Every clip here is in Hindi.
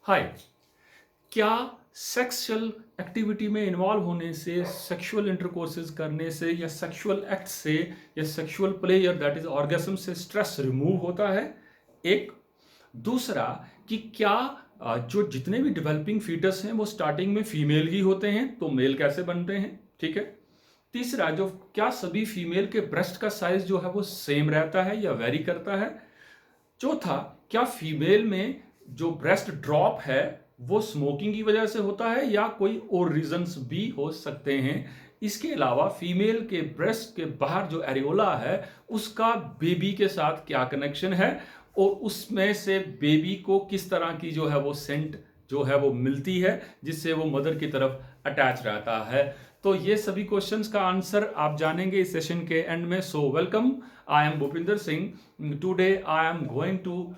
हाय। क्या सेक्सुअल एक्टिविटी में इन्वॉल्व होने से, सेक्सुअल इंटरकोर्सेज करने से या सेक्सुअल एक्ट से या sexual player that is orgasm से स्ट्रेस रिमूव होता है? एक। दूसरा कि क्या जो जितने भी डेवलपिंग फीटस हैं वो स्टार्टिंग में फीमेल ही होते हैं, तो मेल कैसे बनते हैं? ठीक है। तीसरा, जो क्या सभी फीमेल के ब्रेस्ट का साइज जो है वो सेम रहता है या वेरी करता है? चौथा, क्या फीमेल में जो ब्रेस्ट ड्रॉप है वो स्मोकिंग की वजह से होता है या कोई और रीजंस भी हो सकते हैं? इसके अलावा फीमेल के ब्रेस्ट के बाहर जो एरियोला है उसका बेबी के साथ क्या कनेक्शन है और उसमें से बेबी को किस तरह की जो है वो सेंट जो है वो मिलती है जिससे वो मदर की तरफ अटैच रहता है? तो ये सभी क्वेश्चंस का आंसर आप जानेंगे इस सेशन के एंड में। So welcome, I am Bhupinder Singh. Today I am going to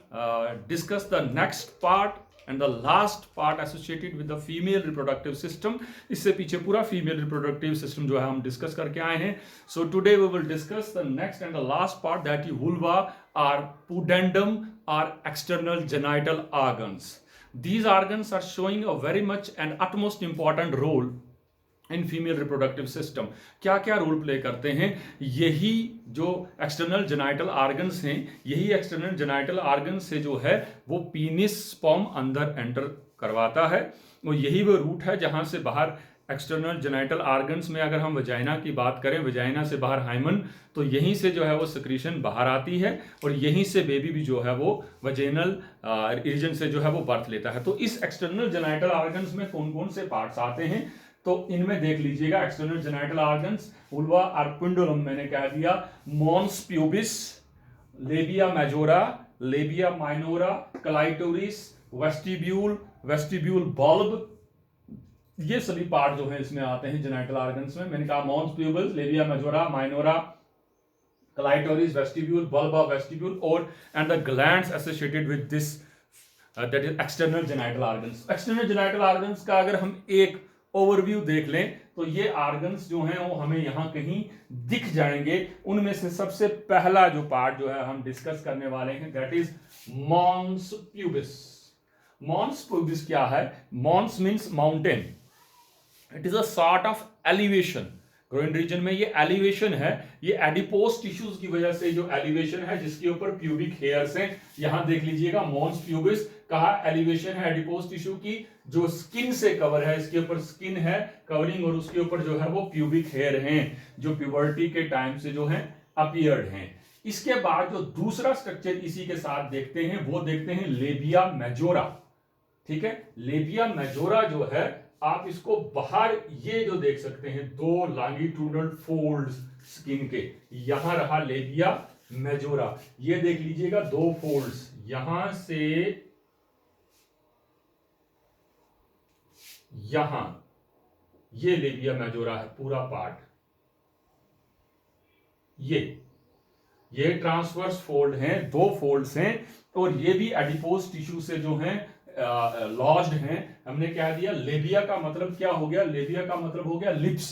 discuss the next part and the last part associated with the female reproductive system. इससे पीछे पूरा फीमेल रिप्रोडक्टिव सिस्टम जो है हम डिस्कस करके आए हैं। So today we will discuss the next and the last part that is vulva or pudendum or external genital organs. These organs are showing a very much and utmost important role in female reproductive system. क्या क्या रोल प्ले करते हैं? यही जो एक्सटर्नल जेनाइटल ऑर्गन्स हैं, यही एक्सटर्नल जेनाइटल ऑर्गन्स से जो है वो पीनिस स्पर्म अंदर एंटर करवाता है और यही वो रूट है जहां से बाहर एक्सटर्नल जेनाइटल ऑर्गन्स में अगर हम वजाइना की बात करें, वजाइना से बाहर हाइमन, तो यहीं से जो है वो सिक्रीशन बाहर आती है और यहीं से बेबी भी जो है वो वजेनल रीजन से जो है वो बर्थ लेता है। तो इस एक्सटर्नल जेनाइटल ऑर्गन्स में कौन कौन से पार्ट्स आते हैं तो इनमें देख लीजिएगा। External genital organs, vulva or pudendum मैंने कह दिया, mons pubis, labia majora, labia minora, clitoris, vestibule, vestibule bulb, ये सभी पार्ट जो है इसमें आते हैं जेनाइटल ऑर्गन्स में। मैंने कहा mons pubis, labia majora, minora, clitoris, vestibule, bulb of vestibule और and the glands associated with this that is external genital organs. External genital organs का अगर हम एक ओवरव्यू देख लें तो ये ऑर्गन्स जो हैं वो हमें यहां कहीं दिख जाएंगे। उनमें से सबसे पहला जो पार्ट जो है हम डिस्कस करने वाले हैं that is mons pubis. Mons pubis क्या है? Mons means mountain. It is a sort of elevation. Groin region में ये एलिवेशन है, ये एडिपोज टिश्यूज की वजह से जो एलिवेशन है जिसके ऊपर प्यूबिक हेयर्स हैं। यहां देख लीजिएगा मॉन्स प्यूबिस कहा एलिवेशन है एडिपोज टिश्यू की, जो स्किन से कवर है, इसके ऊपर स्किन है कवरिंग और उसके ऊपर जो है वो प्यूबिक हेयर हैं जो प्यूबर्टी के टाइम से जो है अपीयर्ड हैं। इसके बाद जो दूसरा स्ट्रक्चर इसी के साथ देखते हैं वो देखते हैं लेबिया मेजोरा। ठीक है, लेबिया मेजोरा जो है आप इसको बाहर ये जो देख सकते हैं दो लॉन्गिट्यूडनल फोल्ड्स स्किन के, यहां रहा लेबिया मेजोरा। ये देख लीजिएगा दो फोल्ड्स, यहां से यहां, ये लेबिया मेजोरा है पूरा पार्ट। ये ट्रांसवर्स फोल्ड हैं, दो फोल्ड्स हैं और ये भी एडिपोज टिश्यू से जो हैं लॉज्ड हैं। हमने क्या दिया? लेबिया का मतलब क्या हो गया? लेबिया का मतलब हो गया लिप्स।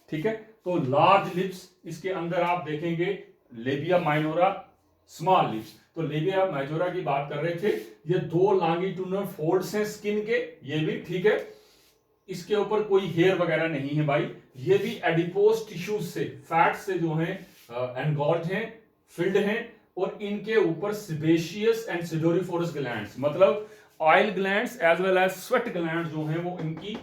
ठीक है, तो लार्ज लिप्स, इसके अंदर आप देखेंगे लेबिया माइनोरा, स्मॉल लिप्स। तो लेबिया मेजोरा की बात कर रहे थे, ये दो लॉन्गिट्यूडनल फोल्ड्स हैं स्किन के, ये भी ठीक है। इसके ऊपर कोई हेयर वगैरह नहीं है भाई, ये भी एडिपोज टिश्यूज से, फैट से जो है एनगॉर्ज हैं, फिल्ड हैं और इनके ऊपर सिबेशियस एंड सिडोरिफोरस ग्लैंड्स, मतलब oil glands as well as sweat glands जो हैं वो इनकी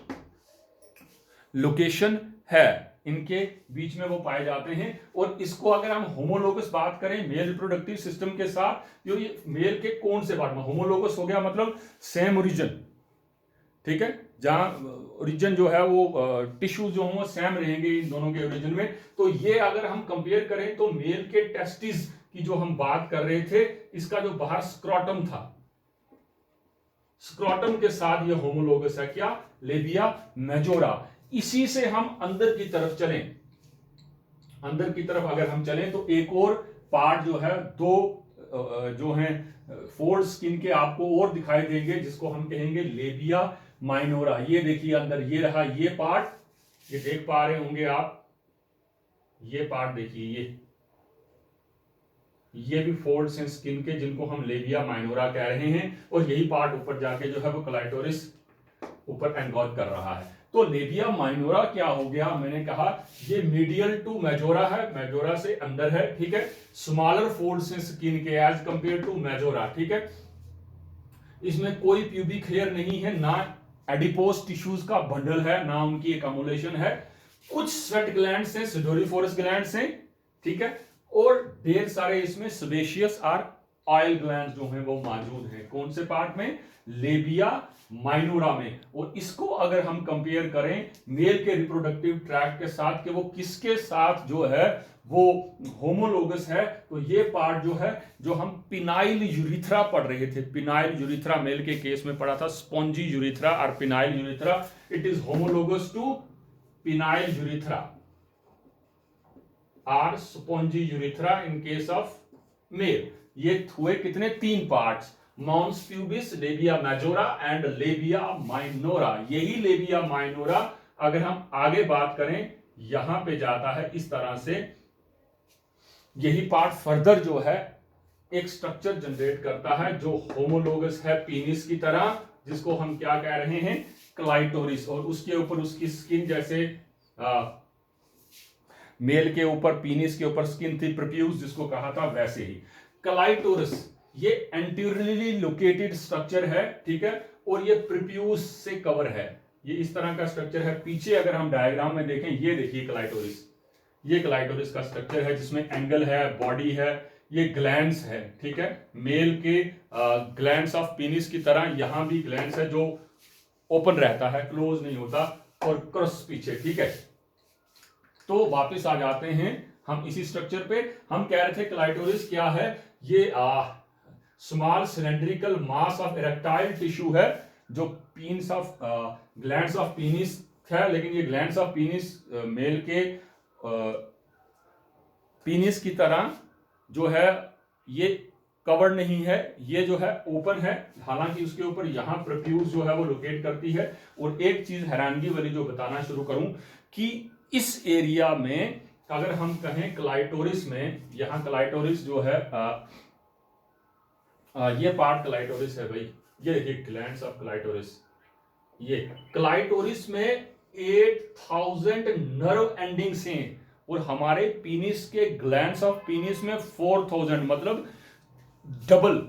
लोकेशन है, इनके बीच में वो पाए जाते हैं। और इसको अगर हम होमोलोगस बात करें मेल रिप्रोडक्टिव सिस्टम के साथ, जो ये मेल के कौन से पार्ट में होमोलोगस हो गया, मतलब सेम ओरिजिन। ठीक है, जहां ओरिजिन जो है वो टिश्यूज जो हों सेम रहेंगे इन दोनों के ओरिजिन में। तो ये अगर हम कंपेयर करें तो मेल के टेस्टिस की जो हम बात कर रहे थे, इसका जो बाहर स्क्रोटम था, स्क्रोटम के साथ ये होमोलोगस है क्या? Labia majora. इसी से हम अंदर की तरफ चलें, अंदर की तरफ अगर हम चलें तो एक और पार्ट जो है, दो जो है फोल्ड स्किन के आपको और दिखाई देंगे जिसको हम कहेंगे लेबिया माइनोरा। ये देखिए अंदर ये रहा, ये पार्ट, ये देख पा रहे होंगे आप, ये पार्ट देखिए, ये भी फोल्ड्स हैं स्किन के जिनको हम लेबिया माइनोरा कह रहे हैं, और यही पार्ट ऊपर जाके जो है वो क्लाइटोरिस ऊपर एंगोज कर रहा है। तो लेबिया माइनोरा क्या हो गया, मैंने कहा ये मीडियल टू मेजोरा है, मेजोरा से अंदर है, ठीक है। स्मॉलर फोल्ड्स हैं स्किन के एज कंपेयर टू मेजोरा, ठीक है। इसमें कोई प्यूबिक हेयर नहीं है, ना एडिपोस टिश्यूज का बंडल है, ना उनकी एकमुलेशन है। कुछ स्वेट ग्लैंड्स हैं, सिडोरिफोरस ग्लैंड्स हैं, ठीक है, और ढेर सारे इसमें सेबेशियस और ऑयल ग्लैंड्स जो हैं वो मौजूद हैं। कौन से पार्ट में, लेबिया माइनोरा में। और इसको अगर हम कंपेयर करें मेल के रिप्रोडक्टिव ट्रैक्ट के साथ कि वो किसके साथ जो है वो होमोलोगस है, तो ये पार्ट जो है, जो हम पिनाइल यूरिथ्रा पढ़ रहे थे, पिनाइल यूरिथ्रा मेल के केस में पढ़ा था, स्पॉन्जी यूरिथ्रा और penile urethra, it is homologous to penile urethra और spongy urethra in case of male. ये हुए कितने, 3 parts, mons pubis, labia majora and labia minora. यही लेबिया माइनोरा अगर हम आगे बात करें यहां पे जाता है इस तरह से, यही पार्ट फर्दर जो है एक स्ट्रक्चर जनरेट करता है जो होमोलोगस है पीनिस की तरह, जिसको हम क्या कह रहे हैं, क्लाइटोरिस। और उसके ऊपर उसकी स्किन जैसे मेल के ऊपर पीनिस के ऊपर स्किन थी प्रोप्यूस जिसको कहा था, वैसे ही क्लाइटोरिस ये एंटीरियरली लोकेटेड स्ट्रक्चर है, ठीक है, और ये प्रोप्यूस से कवर है। ये इस तरह का स्ट्रक्चर है। पीछे अगर हम डायग्राम में देखें, ये देखिए क्लाइटोरिस, ये क्लाइटोरिस का स्ट्रक्चर है जिसमें एंगल है, बॉडी है, ये ग्लैंड्स है, ठीक है, मेल के ग्लैंड्स ऑफ पीनिस की तरह यहां भी ग्लैंड्स है जो ओपन रहता है, क्लोज नहीं होता, और क्रस पीछे, ठीक है। तो वापस आ जाते हैं हम इसी स्ट्रक्चर पे। हम कह रहे थे क्लाइटोरिस क्या है, ये small cylindrical mass of erectile tissue है जो pins of glands of penis है, लेकिन ये ग्लैंड्स ऑफ पीनिस मेल के पीनिस की तरह जो है ये कवर्ड नहीं है, ये जो है ओपन है, हालांकि उसके ऊपर यहां प्रोप्यूस जो है वो लोकेट करती है। और एक चीज हैरानगी वाली जो बताना शुरू करूं कि इस एरिया में अगर हम कहें क्लाइटोरिस में, यहां क्लाइटोरिस जो है ये पार्ट क्लाइटोरिस है भाई, ये देखिए ग्लैंड्स ऑफ क्लाइटोरिस, ये क्लाइटोरिस में 8000 नर्व एंडिंग्स हैं और हमारे पीनिस के ग्लैंड्स ऑफ पीनिस में 4000, मतलब डबल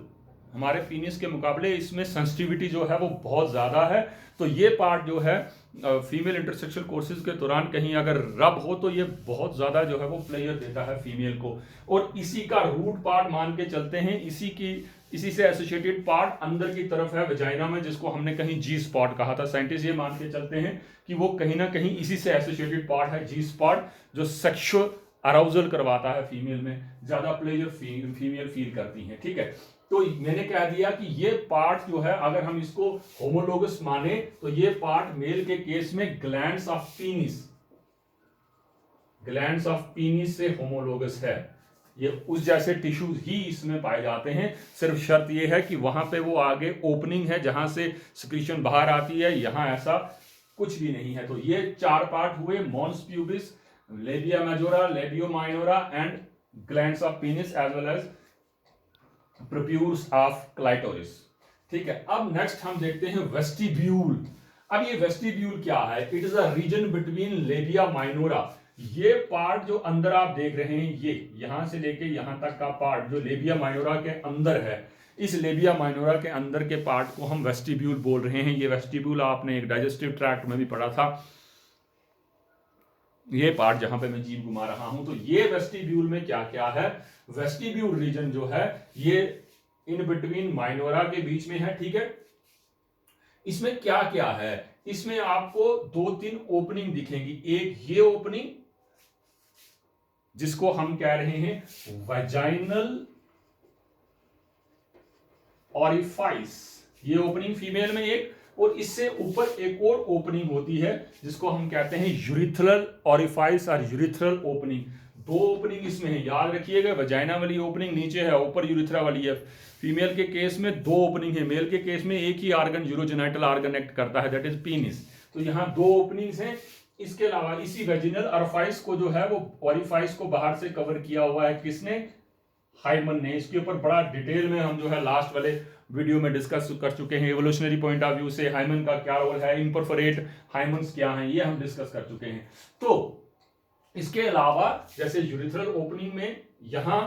हमारे पीनिस के मुकाबले इसमें सेंसिटिविटी जो है वो बहुत ज्यादा है। तो ये पार्ट जो है फीमेल इंटरसेक्शुअल कोर्सेज के दौरान कहीं अगर रब हो तो ये बहुत ज्यादा जो है वो प्लेयर देता है फीमेल को। और इसी का रूट पार्ट मान के चलते हैं, इसी से एसोसिएटेड पार्ट अंदर की तरफ है वजाइना में, जिसको हमने कहीं जी स्पॉट कहा था। साइंटिस्ट ये मान के चलते हैं कि वो कहीं ना कहीं इसी से एसोसिएटेड पार्ट है, जी स्पॉट, जो सेक्सुअल अराउजल करवाता है फीमेल में, ज्यादा प्लेजर फीमेल फील करती है, ठीक है। तो मैंने कह दिया कि ये पार्ट जो है अगर हम इसको होमोलोगस माने तो ये पार्ट मेल के केस में ग्लैंड्स ऑफ पीनिस से होमोलोगस है। ये उस जैसे टिश्यूज ही इसमें पाए जाते हैं, सिर्फ शर्त ये है कि वहां पे वो आगे ओपनिंग है जहां से सिक्रीशन बाहर आती है, यहां ऐसा कुछ भी नहीं है। तो ये 4 पार्ट हुए, mons pubis, labia majora, labia minora and glands of penis as well as prepuce of clitoris, ठीक है। अब नेक्स्ट हम देखते हैं वेस्टिब्यूल। अब ये वेस्टिब्यूल क्या है, it is a region between labia minora. ये पार्ट जो अंदर आप देख रहे हैं, ये यहां से लेके यहां तक का पार्ट जो लेबिया माइनोरा के अंदर है, इस लेबिया माइनोरा के अंदर के पार्ट को हम वेस्टिब्यूल बोल रहे हैं। ये वेस्टिब्यूल आपने एक डाइजेस्टिव ट्रैक्ट में भी पढ़ा था, ये पार्ट जहां पे मैं जीभ घुमा रहा हूं। तो ये वेस्टिब्यूल में क्या क्या है, वेस्टिब्यूल रीजन जो है ये इन बिटवीन माइनोरा के बीच में है, ठीक है। इसमें क्या क्या है, इसमें आपको 2-3 ओपनिंग दिखेंगी। एक ये ओपनिंग जिसको हम कह रहे हैं वजाइनल ऑरिफाइस, ये ओपनिंग फीमेल में एक, और इससे ऊपर एक और ओपनिंग होती है जिसको हम कहते हैं यूरिथ्रल ऑरिफाइस और यूरिथ्रल ओपनिंग। 2 ओपनिंग इसमें है, याद रखिएगा, वजाइना वाली ओपनिंग नीचे है, ऊपर यूरिथ्रा वाली है। फीमेल के केस में 2 ओपनिंग है, मेल के केस में एक ही ऑर्गन यूरोजेनाइटल ऑर्गन एक्ट करता है, दैट इज पीनिस। तो यहाँ 2 ओपनिंग्स हैं। इसके अलावा इसी वेजिनल ऑरिफाइस को जो है वो ऑरिफाइस को बाहर से कवर किया हुआ है किसने, हाइमन ने। इसके ऊपर बड़ा डिटेल में हम जो है लास्ट वाले वीडियो में डिस्कस कर चुके हैं। एवोल्यूशनरी पॉइंट ऑफ व्यू से हाइमन का क्या रोल है, इम्परफोरेट हाइमन्स क्या हैं, ये हम डिस्कस कर चुके हैं। तो इसके अलावा जैसे यूरिथ्रल ओपनिंग में यहाँ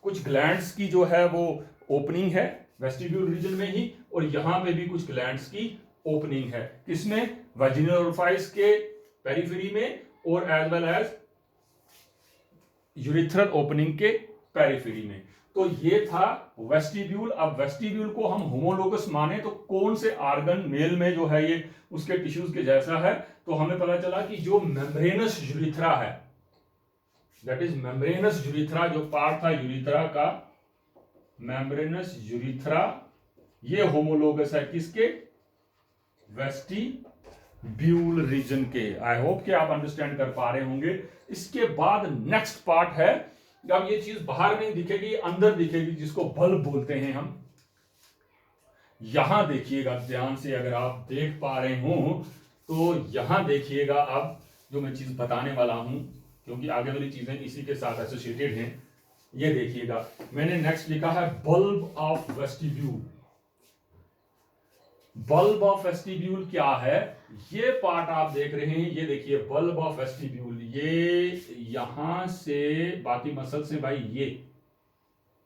कुछ ग्लैंड्स की जो है वो ओपनिंग है वेस्टिब्यूल रीजन में ही, और यहाँ पे भी कुछ ग्लैंड्स की ओपनिंग है, किसमें, वैजिनल ओरिफिस के पेरिफेरी में और as well as urethral opening के पेरिफेरी में। तो ये था वेस्टिब्यूल। अब वेस्टिब्यूल को हम होमोलोगस माने तो कौन से आर्गन मेल में जो है ये उसके टिश्यूज के जैसा है, तो हमें पता चला कि जो मेम्ब्रेनस यूरिथ्रा है, दैट इज मेम्ब्रेनस यूरिथ्रा, जो पार्ट था यूरिथ्रा का, मेम्ब्रेनस यूरिथ्रा, ये होमोलोगस है किसके, वेस्टिब्यूल रीजन के। आई होप कि आप अंडरस्टैंड कर पा रहे होंगे। इसके बाद नेक्स्ट पार्ट है, अब ये चीज बाहर नहीं दिखेगी, अंदर दिखेगी, जिसको बल्ब बोलते हैं हम। यहां देखिएगा ध्यान से, अगर आप देख पा रहे हो तो यहां देखिएगा अब जो मैं चीज बताने वाला हूं, क्योंकि आगे वाली चीजें इसी के साथ एसोसिएटेड हैं। ये देखिएगा, मैंने नेक्स्ट लिखा है bulb of vestibule. Bulb of vestibule क्या है, ये पार्ट आप देख रहे हैं, ये देखिए बल्ब ऑफ वेस्टिब्यूल, ये यहां से बाकी मसल से भाई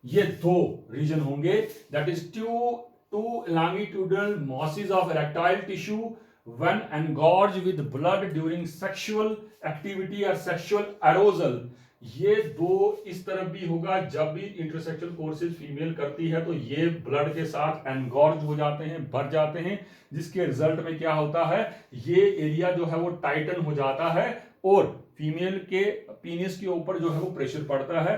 ये दो रीजन होंगे, that is two longitudinal masses of erectile tissue when engorged with blood during sexual activity or sexual arousal। ये दो इस तरफ भी होगा, जब भी इंटरसेक्शुअल कोर्सेज फीमेल करती है तो ये ब्लड के साथ एनगॉर्ज हो जाते हैं, भर जाते हैं, जिसके रिजल्ट में क्या होता है, ये एरिया जो है वो टाइटन हो जाता है और फीमेल के पीनिस के ऊपर जो है वो प्रेशर पड़ता है।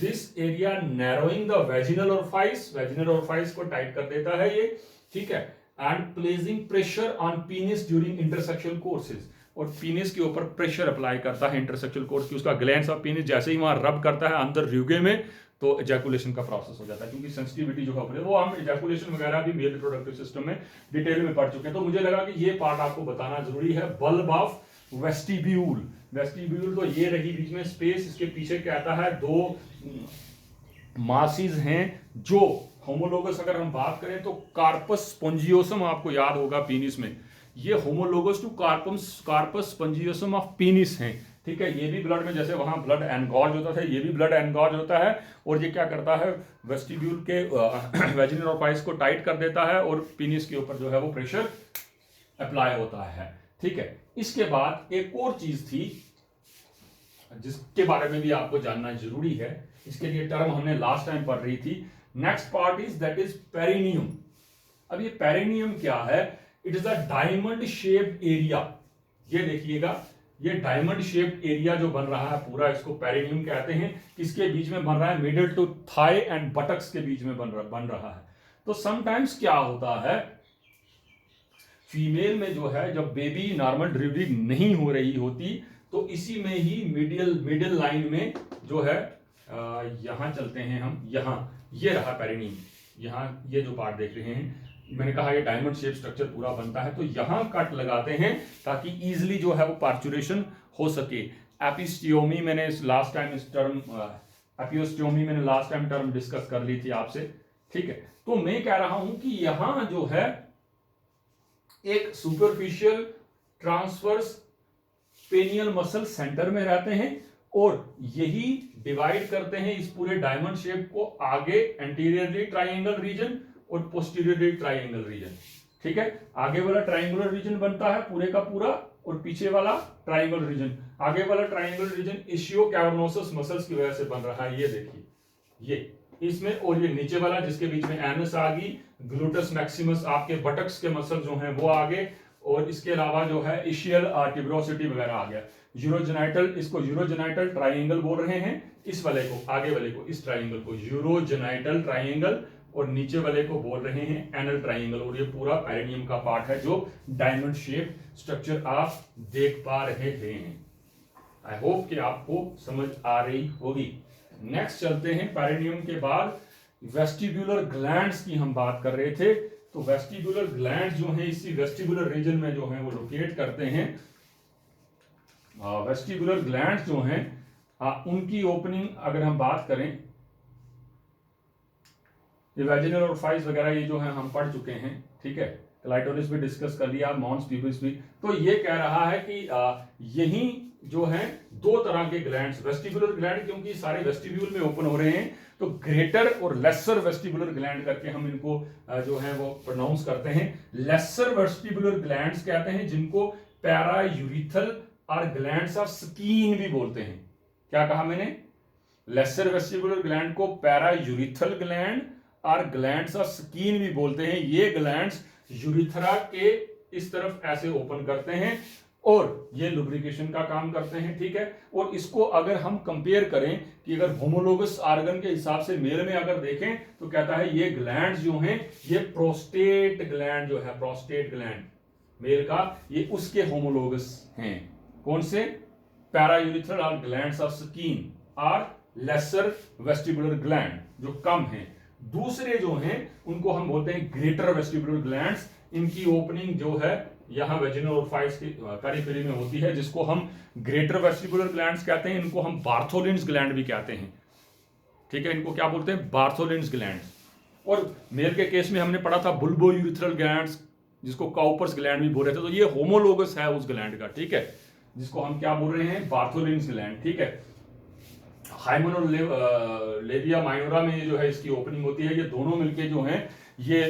This area narrowing the vaginal orifice, vaginal orifice को टाइट कर देता है ये, ठीक है, and placing pressure on penis during intersexual courses, और पीनिस के ऊपर प्रेशर अप्लाई करता है इंटरसेक्शुअल कोर्स की। उसका ग्लैंड्स ऑफ पीनिस जैसे ही वहां रब करता है अंदर रिगे में, तो एजैकुलेशन का प्रोसेस हो जाता है, क्योंकि सेंसिटिविटी जो है वो हम एजैकुलेशन वगैरह भी मेल रिप्रोडक्टिव सिस्टम में डिटेल में पढ़ चुके हैं। तो मुझे लगा कि ये पार्ट आपको बताना जरूरी है, बल्ब ऑफ वेस्टिब्यूल। वेस्टिब्यूल तो ये रही बीच में स्पेस, इसके पीछे क्या आता है, दो मासीज हैं जो होमोलोगस, अगर हम बात करें तो कार्पस स्पोंजियोसम आपको याद होगा पीनिस में, ये homologous to corpus spongiosum of penis हैं, ठीक है। ये भी ब्लड में, जैसे वहां ब्लड एनगॉर्ज होता था, ये भी ब्लड एनगॉर्ज होता है, और ये क्या करता है, वेस्टिब्यूल के वेजिनल ओरिफिस को टाइट कर देता है और पीनिस के ऊपर जो है वो प्रेशर अप्लाई होता है, ठीक है। इसके बाद एक और चीज थी जिसके बारे में भी आपको जानना जरूरी है, इसके लिए टर्म हमने लास्ट टाइम पढ़ रही थी। Next part is that is perineum. अब ये पेरिनियम क्या है, it is a diamond shaped area. ये देखिएगा, ये डायमंड शेप्ड एरिया जो बन रहा है पूरा, इसको पेरिनियम कहते हैं। किसके बीच में बन रहा है, middle to thigh and buttocks के बीच में बन रहा है। तो समटाइम्स क्या होता है, फीमेल में जो है, जब बेबी नॉर्मल डिलीवरी नहीं हो रही होती, तो इसी में ही मिडिल लाइन में जो है, यहां चलते हैं हम, यहां ये रहा पेरिनियम, यहां ये जो पार्ट देख रहे हैं, मैंने कहा ये डायमंड शेप स्ट्रक्चर पूरा बनता है, तो यहां कट लगाते हैं ताकि इजीली जो है वो पार्चुरेशन हो सके। एपिस्टियोमी मैंने लास्ट टाइम एपियोस्टियोमी मैंने लास्ट टाइम टर्म डिस्कस कर ली थी आपसे, ठीक है। तो मैं कह रहा हूं कि यहां जो है एक सुपरफिशियल ट्रांसवर्स पेनियल मसल सेंटर में रहते हैं, और यही डिवाइड करते हैं इस पूरे डायमंड शेप को, आगे एंटीरियरली ट्राइंगल रीजन और पोस्टीरियरली ट्राइंगल रीजन, ठीक है। आगे वाला ट्राइंगुलर रीजन बनता है पूरे का पूरा, और पीछे वाला ट्राइंगल रीजन। आगे वाला triangle region ischiocavernosus muscles की वजह से बन रहा है, ये देखिए ये इसमें, और ये नीचे वाला जिसके बीच में एनस आ गई, ग्लूटस मैक्सिमस, आपके बटक्स के मसल जो हैं वो आगे, और इसके अलावा जो है इशियल ट्यूबरोसिटी वगैरह आ गया। यूरोजेनाइटल, इसको यूरोजेनाइटल ट्राइंगल बोल रहे हैं, इस वाले को, आगे वाले को, इस ट्राइंगल को यूरोजेनाइटल ट्राइंगल, और नीचे वाले को बोल रहे हैं एनल ट्राइंगल। और ये पूरा पेरिनियम का पार्ट है जो डायमंड शेप स्ट्रक्चर आप देख पा रहे हैं। आई होप कि आपको समझ आ रही होगी। नेक्स्ट चलते हैं, पेरिनियम के बाद वेस्टिब्यूलर ग्लैंड्स की हम बात कर रहे थे। तो वेस्टिब्यूलर ग्लैंड्स जो हैं इसी वेस्टिब्यूलर रीजन में जो हैं वो लोकेट करते हैं। वेस्टिब्यूलर ग्लैंड्स जो हैं उनकी ओपनिंग अगर हम बात करें ये वैजिनल ओरिफिस वगैरह ये जो है हम पढ़ चुके हैं, ठीक है, क्लाइटोरिस भी डिस्कस कर लिया, मॉन्स प्यूबिस भी। तो ये कह रहा है कि यही जो है दो तरह के ग्लैंड्स, वेस्टिबुलर ग्लैंड क्योंकि सारे वेस्टिब्यूल में ओपन हो रहे हैं, तो ग्रेटर और लेसर वेस्टिबुलर ग्लैंड करके हम इनको जो है वो प्रोनाउंस करते हैं। लेसर वेस्टिबुलर ग्लैंड्स कहते हैं जिनको पैरायूरिथल और ग्लैंड्स ऑफ स्कीन भी बोलते हैं। क्या कहा मैंने? लेसर वेस्टिबुलर ग्लैंड को पैरायूरिथल ग्लैंड और ग्लैंड्स ऑफ स्कीन भी बोलते हैं। ये ग्लैंड्स यूरिथ्रा के इस तरफ ऐसे ओपन करते हैं और ये लुब्रिकेशन का काम करते हैं, ठीक है। और इसको अगर हम कंपेयर करें कि अगर होमोलोगस ऑर्गन के हिसाब से मेल में अगर देखें तो कहता है ये ग्लैंड्स जो हैं ये प्रोस्टेट ग्लैंड जो है, प्रोस्टेट ग्लैंड मेल का, ये उसके होमोलोगस हैं। कौन से? पैरायूरिथ्रल और ग्लैंड्स ऑफ स्किन और लेसर वेस्टिबुलर ग्लैंड जो कम हैं। दूसरे जो हैं उनको हम बोलते हैं ग्रेटर वेस्टिबुलर ग्लैंड्स। इनकी ओपनिंग जो है यहां वेजिनल ओरिफिस की पेरिफेरी में होती है, जिसको हम ग्रेटर वेस्टिबुलर ग्लैंड्स कहते हैं। इनको हम बार्थोलिन्स ग्लैंड भी कहते हैं, ठीक है। इनको क्या बोलते हैं? Bartholin's gland. और मेल के केस में हमने पढ़ा था बुल्बो यूरिथ्रल ग्लैंड्स, जिसको काउपर्स ग्लैंड भी बोल रहे थे। तो ये होमोलोगस है उस ग्लैंड का, ठीक है, जिसको हम क्या बोल रहे हैं? बार्थोलिन्स ग्लैंड, ठीक है। हाइमन और लेबिया माइनोरा में जो है इसकी ओपनिंग होती है। ये दोनों मिलके जो हैं ये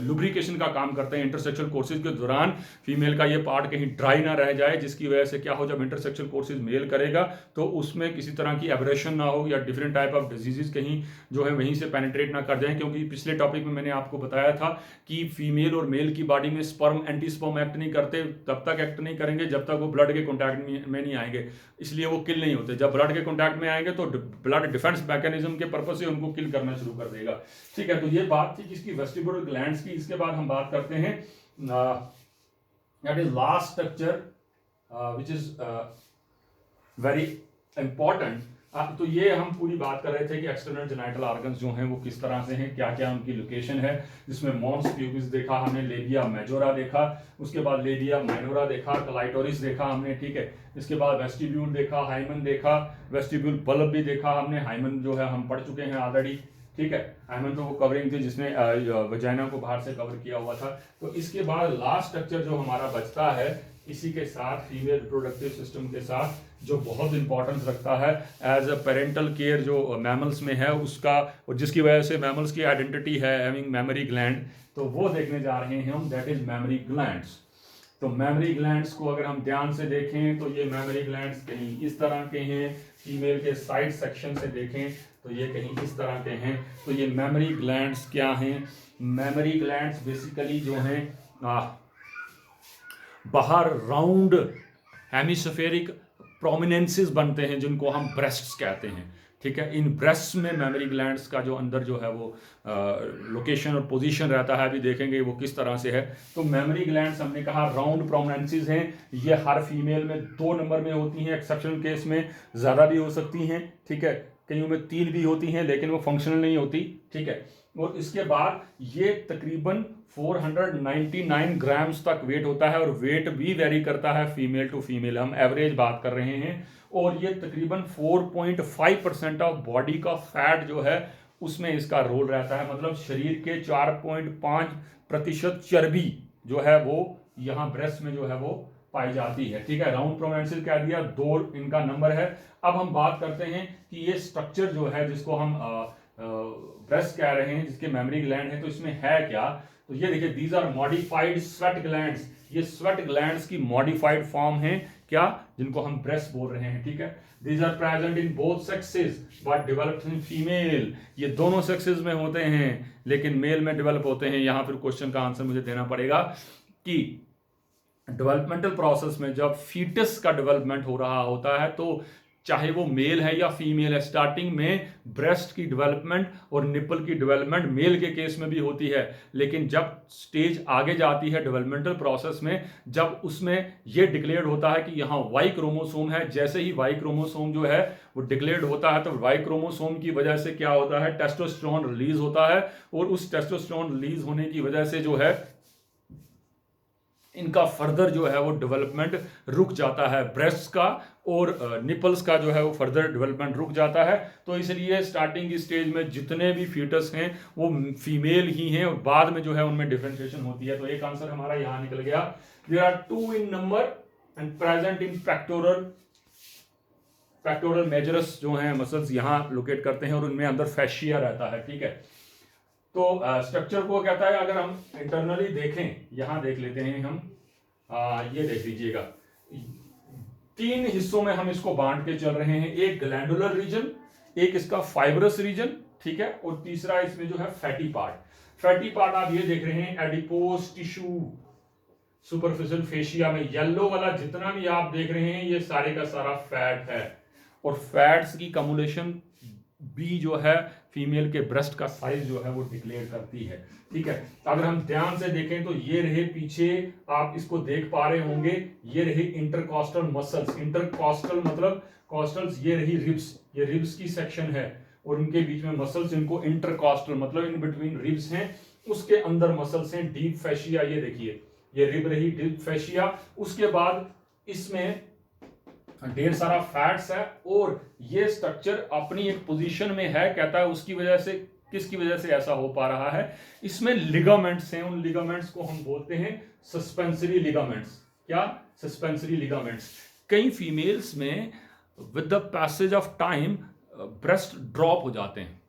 लुब्रिकेशन का काम करते हैं। इंटरसेक्शुअल कोर्सेज के दौरान फीमेल का ये पार्ट कहीं ड्राई ना रह जाए, जिसकी वजह से क्या हो, जब इंटरसेक्शुअल कोर्सेज मेल करेगा तो उसमें किसी तरह की एब्रेशन ना हो या डिफरेंट टाइप ऑफ डिजीजेस कहीं जो है वहीं से पेनिट्रेट ना कर जाए। क्योंकि पिछले टॉपिक में मैंने आपको बताया था कि फीमेल और मेल की बॉडी में स्पर्म एंटी स्पर्म एक्ट नहीं करते, तब तक एक्ट नहीं करेंगे जब तक वो ब्लड के कॉन्टैक्ट में नहीं आएंगे, इसलिए वो किल नहीं होते। जब ब्लड के कॉन्टैक्ट में आएंगे तो ब्लड डिफेंस मैकेनिज्म के पर्पज से उनको किल करना शुरू कर देगा, ठीक है। तो ये बात थी किसकी? वेस्टिबुलर ग्लैंड्स की। इसके बाद हम बात करते हैं that is last structure which is very important. तो ये हम पूरी बात कर रहे थे कि एक्सटर्नल जेनिटल ऑर्गन्स जो हैं वो किस तरह से हैं, क्या क्या उनकी लोकेशन है, जिसमें मॉन्स प्यूबिस देखा हमने, लेबिया मेजोरा देखा, उसके बाद लेबिया माइनोरा देखा, क्लाइटोरिस देखा हमने, ठीक है। इसके बाद वेस्टिब्यूल देखा, हाइमन देखा, वेस्टिब्यूल बल्ब भी देखा हमने। हाइमन जो है हम पढ़ चुके हैं ऑलरेडी, ठीक है। हाइमन तो वो कवरिंग थी जिसने वजाइना को बाहर से कवर किया हुआ था। तो इसके बाद लास्ट स्ट्रक्चर जो हमारा बचता है इसी के साथ फीमेल रिप्रोडक्टिव सिस्टम के साथ जो बहुत इंपॉर्टेंस रखता है एज अ पेरेंटल केयर जो मैमल्स में है उसका, और जिसकी वजह से मैमल्स की आइडेंटिटी है हैविंग मेमोरी ग्लैंड, तो वो देखने जा रहे हैं हम, दैट इज मेमोरी ग्लैंड्स। तो मेमोरी ग्लैंड्स को अगर हम ध्यान से देखें तो ये मेमोरी ग्लैंड्स कहीं इस तरह के हैं, फीमेल के साइड सेक्शन से देखें तो ये कहीं इस तरह के हैं। तो ये मेमोरी ग्लैंड्स क्या हैं? मेमोरी ग्लैंड्स बेसिकली जो हैं बाहर राउंड हेमिस्फेरिक प्रोमिनेंसेस बनते हैं जिनको हम ब्रेस्ट्स कहते हैं, ठीक है। इन ब्रेस्ट्स में मेमोरी ग्लैंड्स का जो अंदर जो है वो लोकेशन और पोजीशन रहता है, अभी देखेंगे वो किस तरह से है। तो मेमोरी ग्लैंड्स हमने कहा राउंड प्रोमिनेंसेस हैं। ये हर फीमेल में 2 नंबर में होती हैं, एक्सेप्शनल केस में ज़्यादा भी हो सकती हैं, ठीक है। कईयों में 3 भी होती हैं लेकिन वो फंक्शनल नहीं होती, ठीक है। और इसके बाद ये तकरीबन 499 ग्राम्स तक वेट होता है और वेट भी वेरी करता है फीमेल टू फीमेल, हम एवरेज बात कर रहे हैं। और ये तकरीबन 4.5% ऑफ बॉडी का फैट जो है उसमें इसका रोल रहता है। मतलब शरीर के 4.5% चर्बी जो है वो यहाँ ब्रेस्ट में जो है वो पाई जाती है, ठीक है। राउंड प्रोमिनेंसेस कह दिया, 2 इनका नंबर है। अब हम बात करते हैं कि ये स्ट्रक्चर जो है जिसको हम ब्रेस्ट कह रहे हैं, जिसके मेमोरी ग्लैंड है, तो इसमें है क्या? तो ये देखिए, these are modified sweat glands. ये स्वेट ग्लैंड्स की मॉडिफाइड फॉर्म है क्या, जिनको हम ब्रेस्ट बोल रहे हैं, ठीक है। These are present in both sexes but developed in female. ये दोनों सेक्सेस में होते हैं लेकिन मेल में डेवलप होते हैं। यहां फिर क्वेश्चन का आंसर मुझे देना पड़ेगा कि डेवलपमेंटल प्रोसेस में जब फीटस का डेवलपमेंट हो रहा होता है तो चाहे वो मेल है या फीमेल है, स्टार्टिंग में ब्रेस्ट की डेवलपमेंट और निपल की डेवलपमेंट मेल के केस में भी होती है, लेकिन जब स्टेज आगे जाती है डेवलपमेंटल प्रोसेस में, जब उसमें ये डिक्लेयर्ड होता है कि यहाँ वाई क्रोमोसोम है, जैसे ही वाई क्रोमोसोम जो है वो डिक्लेयर्ड होता है तो वाई क्रोमोसोम की वजह से क्या होता है, टेस्टोस्टेरोन रिलीज होता है। और उस टेस्टोस्टेरोन रिलीज होने की वजह से जो है इनका फर्दर जो है वो डेवलपमेंट रुक जाता है ब्रेस्ट का और निपल्स का जो है वो फर्दर डेवलपमेंट रुक जाता है। तो इसलिए स्टार्टिंग की स्टेज में जितने भी फीटस हैं वो फीमेल ही हैं और बाद में जो है उनमें डिफरेंशिएशन होती है। तो एक आंसर हमारा यहाँ निकल गया। There are 2 in number and present in pectoral majors जो हैं मसल्स यहाँ लोकेट करते हैं और उनमें अंदर फैशिया रहता है। ठीक है, तो स्ट्रक्चर को कहता है, अगर हम इंटरनली देखें, यहां देख लेते हैं हम, ये देख लीजिएगा, 3 हिस्सों में हम इसको बांट के चल रहे हैं। एक ग्लैंडुलर रीजन, एक इसका फाइब्रस रीजन, ठीक है, और तीसरा इसमें जो है फैटी पार्ट। फैटी पार्ट आप ये देख रहे हैं एडिपोज टिश्यू, सुपरफिशियल फेशिया में येलो वाला जितना भी आप देख रहे हैं ये सारे का सारा फैट है। और फैट्स की कमुलेशन बी जो है फीमेल के ब्रेस्ट का साइज जो है वो डिक्लेयर करती है। ठीक है, अगर हम ध्यान से देखें तो ये रहे पीछे, आप इसको देख पा रहे होंगे, ये रहे इंटरकॉस्टल मसल्स। इंटरकॉस्टल मतलब कॉस्टल्स, ये रही रिब्स, ये रिब्स की सेक्शन है और उनके बीच में मसल्स, इनको इंटरकॉस्टल मतलब इन बिटवीन रिब्स हैं, उसके अंदर मसल्स हैं। डीप फैशिया, ये देखिए, ये रिब रही डीप फैशिया। उसके बाद इसमें ढेर सारा फैट्स है और ये स्ट्रक्चर अपनी एक पोजीशन में है, कहता है उसकी वजह से, किसकी वजह से ऐसा हो पा रहा है, इसमें लिगामेंट्स हैं। उन लिगामेंट्स को हम बोलते हैं सस्पेंसरी लिगामेंट्स। क्या? Suspensory ligaments. कई फीमेल्स में with the passage of time breast drop हो जाते हैं,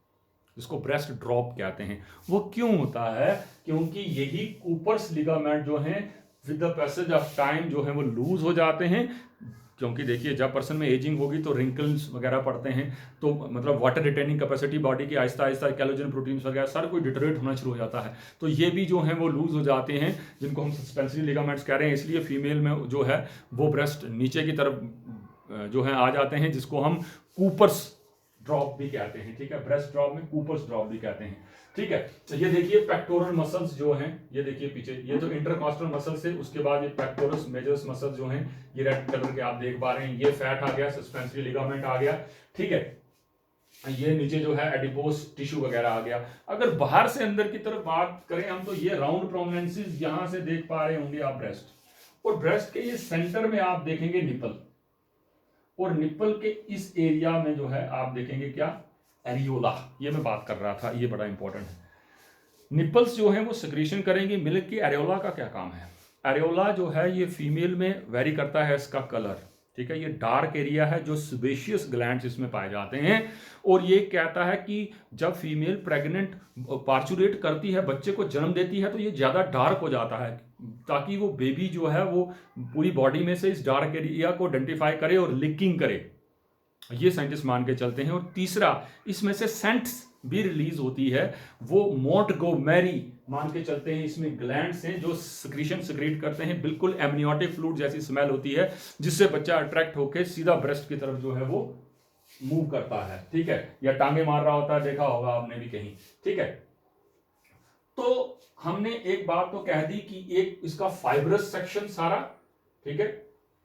जिसको ब्रेस्ट ड्रॉप कहते हैं। वो क्यों होता है? क्योंकि यही कूपर्स लिगामेंट जो हैं with the passage of time जो है वो लूज हो जाते हैं। क्योंकि देखिए जब पर्सन में एजिंग होगी तो रिंकल्स वगैरह पड़ते हैं, तो मतलब वाटर रिटेनिंग कैपेसिटी बॉडी की आहिस्ता आहिस्ता कैलोजन प्रोटीन्स वगैरह सारा कोई डिटोरेट होना शुरू हो जाता है। तो ये भी जो है वो लूज हो जाते हैं, जिनको हम सस्पेंसरी लिगामेंट्स कह रहे हैं। इसलिए फीमेल में जो है वो ब्रेस्ट नीचे की तरफ जो है आ जाते हैं, जिसको हम कूपर्स ड्रॉप भी कहते हैं। ठीक है, ब्रेस्ट ड्रॉप में कूपर्स ड्रॉप भी कहते हैं। ठीक है, तो ये देखिए पेक्टोरल मसल्स जो हैं, ये देखिए पीछे, ये तो इंटरकॉस्टल मसल्स है। उसके बाद ये पेक्टोरस मेजर्स मसल्स जो हैं, ये रेड कलर के आप देख पा रहे हैं, ये फैट आ गया, सस्पेंसरी लिगामेंट आ गया। ठीक है, ये नीचे जो है एडिपोज टिश्यू वगैरह आ गया। अगर बाहर से अंदर की तरफ बात करें हम, तो ये राउंड प्रोमिनेंसेस यहां से देख पा रहे होंगे आप ब्रेस्ट, और ब्रेस्ट के ये सेंटर में आप देखेंगे निपल, और निपल के इस एरिया में जो है आप देखेंगे क्या? एरियोला। ये मैं बात कर रहा था, ये बड़ा इंपॉर्टेंट है। निपल्स जो है वो सिक्रीशन करेंगे मिल्क की। एरियोला का क्या काम है? एरियोला जो है ये फीमेल में वेरी करता है इसका कलर। ठीक है, ये डार्क एरिया है जो सेबेशियस ग्लैंड्स इसमें पाए जाते हैं, और ये कहता है कि जब फीमेल प्रेग्नेंट पार्चुरेट करती है, बच्चे को जन्म देती है, तो ये ज़्यादा डार्क हो जाता है, ताकि वो बेबी जो है वो पूरी बॉडी में से इस डार्क एरिया को आइडेंटिफाई करे और लिकिंग करे। ये साइंटिस्ट मान के चलते हैं। और तीसरा, इसमें से सेंट्स भी रिलीज होती है, वो मोंटगोमेरी मान के चलते हैं। इसमें ग्लैंड्स हैं जो सिक्रीशन सिक्रीट करते हैं, बिल्कुल एमनियोटिक फ्लूइड जैसी स्मेल होती है, जिससे बच्चा अट्रैक्ट होकर सीधा ब्रेस्ट की तरफ जो है वो मूव करता है। ठीक है, या टांगे मार रहा होता है, देखा होगा आपने भी कहीं। ठीक है, तो हमने एक बात तो कह दी कि एक इसका फाइब्रस सेक्शन सारा, ठीक है,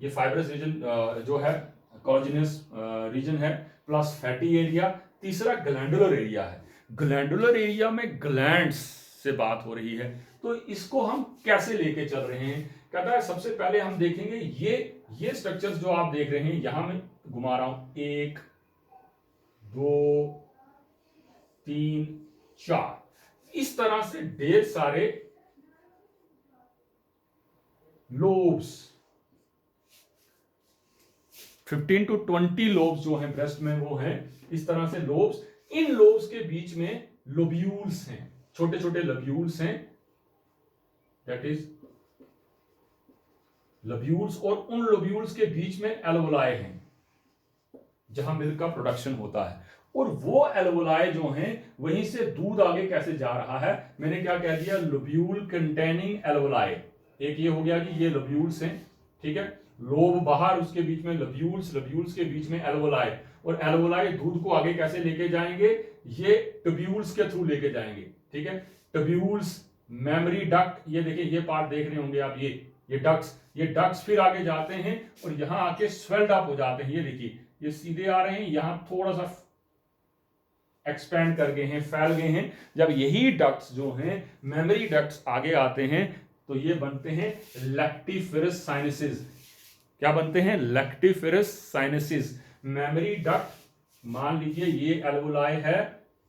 ये फाइब्रस रीजन जो है कॉर्जिनस रीजन है, प्लस फैटी एरिया। तीसरा ग्लैंडुलर एरिया है। ग्लैंडुलर एरिया में ग्लैंड्स से बात हो रही है, तो इसको हम कैसे लेके चल रहे हैं? कहता है सबसे पहले हम देखेंगे ये स्ट्रक्चर्स जो आप देख रहे हैं, यहां मैं घुमा रहा हूं, 1 2 3 4, इस तरह से ढेर सारे लोब्स, 15 to 20 लोब्स जो हैं ब्रेस्ट में, वो हैं इस तरह से लोब्स। इन लोब्स के बीच में लोब्यूल्स हैं, छोटे छोटे लोब्यूल्स हैं, दैट इज लोब्यूल्स। और उन लोब्यूल्स के बीच में एल्वोलाई हैं, जहां मिल्क का प्रोडक्शन होता है। और वो एल्वोलाई जो हैं, वहीं से दूध आगे कैसे जा रहा है, मैंने क्या कह दिया? Lobule containing alveoli. एक ये हो गया कि ये लोब्यूल्स हैं, ठीक है, लोब बाहर, उसके बीच में लोब्यूल्स, लोब्यूल्स के बीच में एल्वोलाई, और एल्वोलाई दूध को आगे कैसे लेके जाएंगे? ये ट्यूब्यूल्स के थ्रू लेके जाएंगे। ठीक है, ट्यूब्यूल्स, मेमरी डक्ट, ये देखिए, ये पार्ट देख रहे होंगे आप, ये डक्ट्स फिर आगे जाते हैं और यहां आके स्वेल्ड अप हो जाते हैं। ये देखिए, ये सीधे आ रहे हैं, यहां थोड़ा सा एक्सपेंड कर गए हैं, फैल गए हैं। जब यही डक्ट्स जो हैं, मेमरी डक्ट्स आगे आते हैं, तो ये बनते हैं लैक्टिफेरस साइनसेस। क्या बनते हैं, लैक्टिफेरस साइनसेस। मेमोरी डक्ट, मान लीजिए ये एल्वोलाई है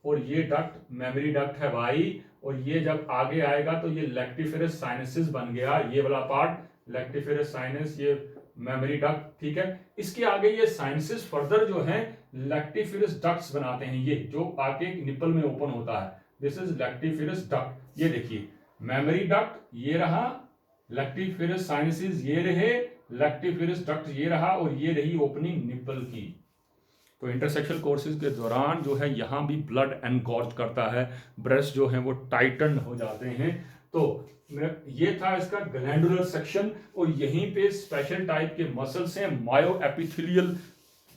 और ये डक्ट मेमोरी डक्ट है भाई, और ये जब आगे आएगा तो ये लैक्टिफेरस साइनसेस बन गया, ये वाला पार्ट लैक्टिफेरस साइनस, ये मेमोरी डक्ट, ठीक है। इसके आगे ये साइनसेस फर्दर जो है लैक्टिफेरस डक्ट्स बनाते हैं, ये जो आगे निपल में ओपन होता है, दिस इज लैक्टिफेरस डक्ट। ये देखिए मेमोरी डक्ट ये रहा, लैक्टिफेरस साइनसेस ये रहे, लैक्टिफेरस डक्ट ये रहा, और ये रही ओपनिंग निपल की। तो इंटरसेक्शनल कोर्सेज के दौरान जो है यहाँ भी ब्लड एनगॉर्ज करता है, ब्रेस्ट जो है वो टाइटन हो जाते हैं। तो ये था इसका ग्लैंडुलर सेक्शन, और यहीं पे स्पेशल टाइप के मसल्स हैं, मायो एपिथेलियल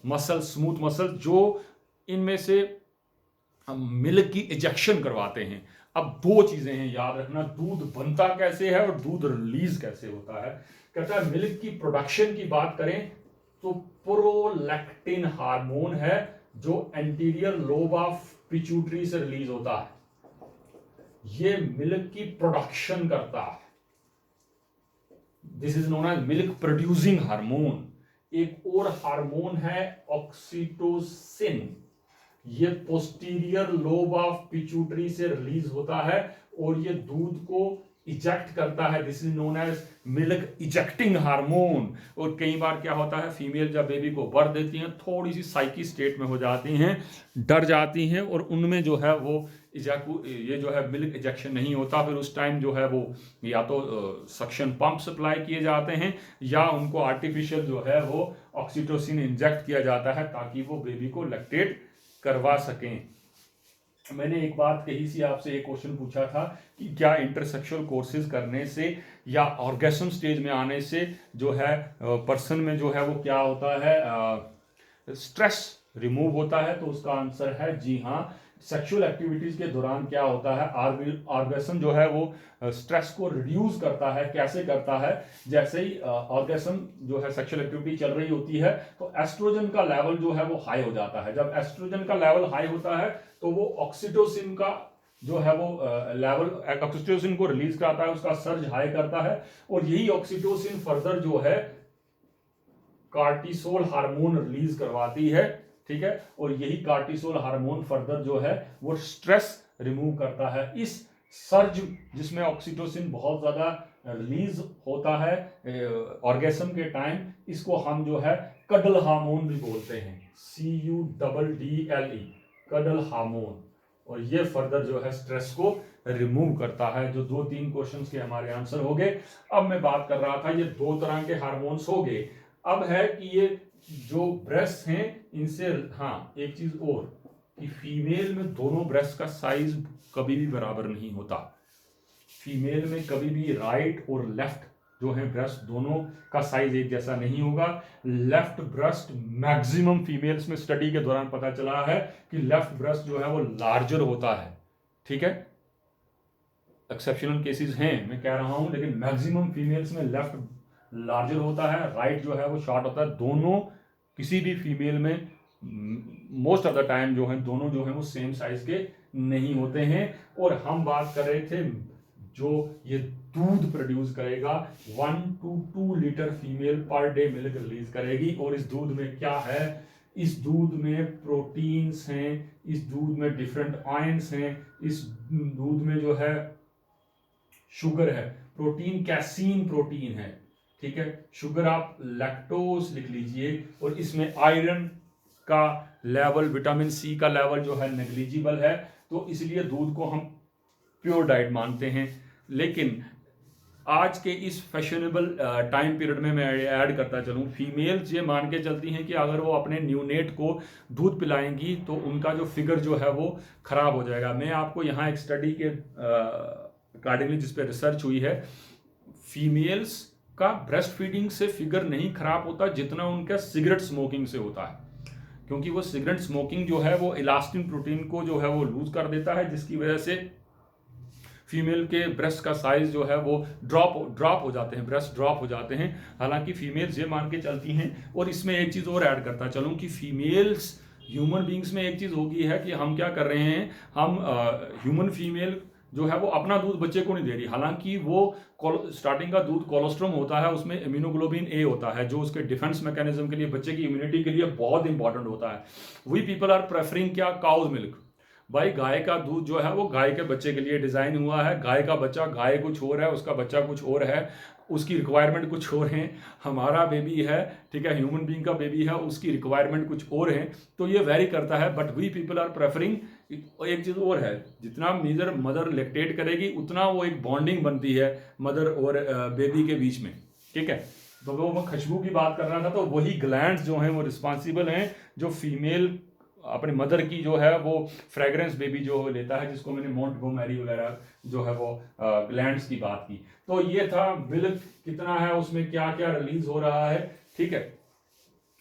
मसल, स्मूथ मसल, जो इनमें से मिल्क की इजेक्शन करवाते हैं। अब दो चीजें हैं याद रखना, दूध बनता कैसे है और दूध रिलीज कैसे होता है। कहता है मिल्क की प्रोडक्शन की बात करें तो प्रोलैक्टिन हार्मोन है जो एंटीरियर लोब ऑफ पिट्यूटरी से रिलीज होता है, ये मिल्क की प्रोडक्शन करता है, this is known as milk producing hormone. एक और हार्मोन है ऑक्सीटोसिन, ये पोस्टीरियर लोब ऑफ पिट्यूटरी से रिलीज होता है और ये दूध को इजेक्ट करता है, this is known as milk ejecting hormone. और कई बार क्या होता है, फीमेल जब बेबी को बर्थ देती हैं थोड़ी सी साइकी स्टेट में हो जाती हैं, डर जाती हैं, और उनमें जो है वो ये जो है मिल्क इजेक्शन नहीं होता, फिर उस टाइम जो है वो या तो सक्शन पंप सप्लाई किए जाते हैं या उनको आर्टिफिशियल जो है वो ऑक्सीटोसिन इंजेक्ट किया जाता है ताकि वो बेबी को लैक्टेट करवा सकें। मैंने एक बात कही सी आपसे, एक क्वेश्चन पूछा था कि क्या इंटरसेक्सुअल कोर्सेज करने से या ऑर्गेस्म स्टेज में आने से जो है पर्सन में जो है वो क्या होता है, स्ट्रेस रिमूव होता है। तो उसका आंसर है जी हाँ, सेक्सुअल एक्टिविटीज के दौरान क्या होता है, ऑर्गेस्म जो है वो स्ट्रेस को रिड्यूस करता है। कैसे करता है, जैसे ही ऑर्गेस्म जो है सेक्सुअल एक्टिविटी चल रही होती है तो एस्ट्रोजन का लेवल जो है वो हाई हो जाता है। जब एस्ट्रोजन का लेवल हाई होता है तो वो ऑक्सीटोसिन का जो है वो लेवल ऑक्सीटोसिन को रिलीज कराता है, उसका सर्ज हाई करता है, और यही ऑक्सीटोसिन फर्दर जो है कार्टिसोल हार्मोन रिलीज करवाती है, ठीक है। और यही कार्टिसोल हार्मोन फर्दर जो है वो स्ट्रेस रिमूव करता है। इस सर्ज जिसमें ऑक्सीटोसिन बहुत ज्यादा रिलीज होता है ऑर्गेस्म के टाइम, इसको हम जो है कडल हार्मोन भी बोलते हैं, CUDDLE, कडल हार्मोन। और ये फर्दर जो है स्ट्रेस को रिमूव करता है। जो 2-3 क्वेश्चंस के हमारे आंसर हो गए। अब मैं बात कर रहा था ये 2 तरह के हार्मोन्स हो गए, अब है कि ये जो ब्रेस्ट हैं इनसे, हाँ एक चीज और कि फीमेल में दोनों ब्रेस्ट का साइज कभी भी बराबर नहीं होता। फीमेल में कभी भी राइट और लेफ्ट जो है ब्रेस्ट दोनों का साइज एक जैसा नहीं होगा। लेफ्ट ब्रेस्ट मैक्सिमम फीमेल्स में स्टडी के दौरान पता चला है कि लेफ्ट ब्रेस्ट जो है वो लार्जर होता है, ठीक है। एक्सेप्शनल केसेस हैं मैं कह रहा हूं, लेकिन मैक्सिमम फीमेल्स में लेफ्ट लार्जर होता है, राइट जो है वो शॉर्ट होता है। दोनों किसी भी फीमेल में मोस्ट ऑफ द टाइम जो है दोनों जो है वो सेम साइज के नहीं होते हैं। और हम बात कर रहे थे जो ये दूध प्रोड्यूस करेगा, 1 to 2 litre female per day milk release करेगी। और इस दूध में क्या है, इस दूध में प्रोटीन्स हैं, इस दूध में डिफरेंट आयंस हैं, इस दूध में जो है शुगर है, प्रोटीन कैसीन प्रोटीन है, ठीक है। शुगर आप लैक्टोज लिख लीजिए, और इसमें आयरन का लेवल, विटामिन सी का लेवल जो है नेग्लिजिबल है। तो इसलिए दूध को हम प्योर डाइट मानते हैं। लेकिन आज के इस फैशनेबल टाइम पीरियड में मैं ऐड करता चलूँ, फीमेल्स ये मान के चलती हैं कि अगर वो अपने न्यूनेट को दूध पिलाएंगी तो उनका जो फिगर जो है वो खराब हो जाएगा। मैं आपको यहाँ एक स्टडी के अकॉर्डिंगली जिस पे रिसर्च हुई है, फीमेल्स का ब्रेस्ट फीडिंग से फिगर नहीं खराब होता जितना उनका सिगरेट स्मोकिंग से होता है, क्योंकि वो सिगरेट स्मोकिंग जो है वो इलास्टिन प्रोटीन को जो है वो लूज कर देता है, जिसकी वजह से फीमेल के ब्रेस्ट का साइज जो है वो ड्रॉप हो जाते हैं, ब्रेस्ट ड्रॉप हो जाते हैं। हालांकि फीमेल्स ये मान के चलती हैं, और इसमें एक चीज़ और ऐड करता चलूँ कि फीमेल्स ह्यूमन बींग्स में एक चीज़ होगी है कि हम क्या कर रहे हैं, हम ह्यूमन फीमेल जो है वो अपना दूध बच्चे को नहीं दे रही, हालांकि वो स्टार्टिंग का दूध कोलोस्ट्रम होता है, उसमें इम्यूनोग्लोबिन ए होता है जो उसके डिफेंस मैकेनिज्म के लिए, बच्चे की इम्यूनिटी के लिए बहुत इंपॉर्टेंट होता है। वी पीपल आर प्रेफरिंग क्या, काउज मिल्क। भाई गाय का दूध जो है वो गाय के बच्चे के लिए डिज़ाइन हुआ है, गाय का बच्चा, गाय कुछ और है, उसका बच्चा कुछ और है, उसकी रिक्वायरमेंट कुछ और है, हमारा बेबी है, ठीक है, ह्यूमन बीइंग का बेबी है, उसकी रिक्वायरमेंट कुछ और है, तो ये वेरी करता है। But we people are preferring, एक चीज़ और है, जितना मदर लेक्टेट करेगी उतना वो एक बॉन्डिंग बनती है मदर और बेबी के बीच में, ठीक है। तो वो मैं खुशबू की बात कर रहा था, तो वही ग्लैंड्स जो हैं वो रिस्पॉन्सिबल हैं जो फीमेल अपने मदर की जो है वो फ्रेग्रेंस बेबी जो लेता है, जिसको मैंने मोंटगोमेरी वगैरह जो है वो ग्लैंड्स की बात की। तो ये था मिल्क कितना है, उसमें क्या क्या रिलीज हो रहा है, ठीक है।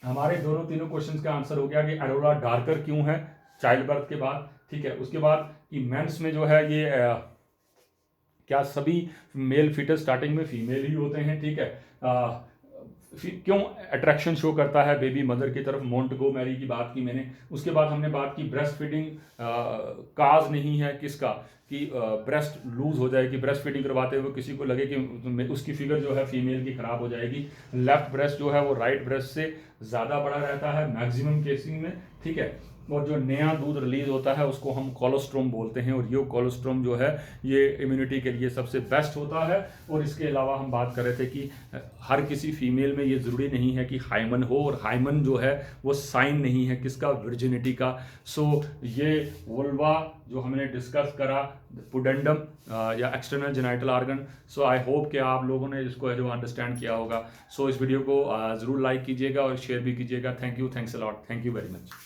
हमारे दोनों तीनों क्वेश्चंस का आंसर हो गया कि अरोरा डार्कर क्यों है चाइल्ड बर्थ के बाद, ठीक है। उसके बाद कि मेंस में जो है ये क्या सभी मेल फीटस स्टार्टिंग में फीमेल ही होते हैं, ठीक है। क्यों अट्रैक्शन शो करता है बेबी मदर की तरफ, मोंटगोमेरी की बात की मैंने। उसके बाद हमने बात की ब्रेस्ट फीडिंग काज नहीं है किसका, कि ब्रेस्ट लूज हो जाएगी, ब्रेस्ट फीडिंग करवाते हुए किसी को लगे कि उसकी फिगर जो है फीमेल की खराब हो जाएगी। लेफ्ट ब्रेस्ट जो है वो राइट ब्रेस्ट से ज़्यादा बड़ा रहता है मैक्सिमम केसिंग में, ठीक है। और जो नया दूध रिलीज होता है उसको हम कोलोस्ट्रोम बोलते हैं, और ये कोलोस्ट्रोम जो है ये इम्यूनिटी के लिए सबसे बेस्ट होता है। और इसके अलावा हम बात कर रहे थे कि हर किसी फीमेल में ये ज़रूरी नहीं है कि हाइमन हो, और हाइमन जो है वो साइन नहीं है किसका, वर्जिनिटी का। सो ये वुल्वा जो हमने डिस्कस करा, पुडेंडम या external genital organ. So I hope कि आप लोगों ने इसको जो अंडरस्टैंड किया होगा। सो इस वीडियो को ज़रूर लाइक कीजिएगा और शेयर भी कीजिएगा। Thank you, thanks a lot, thank you very much.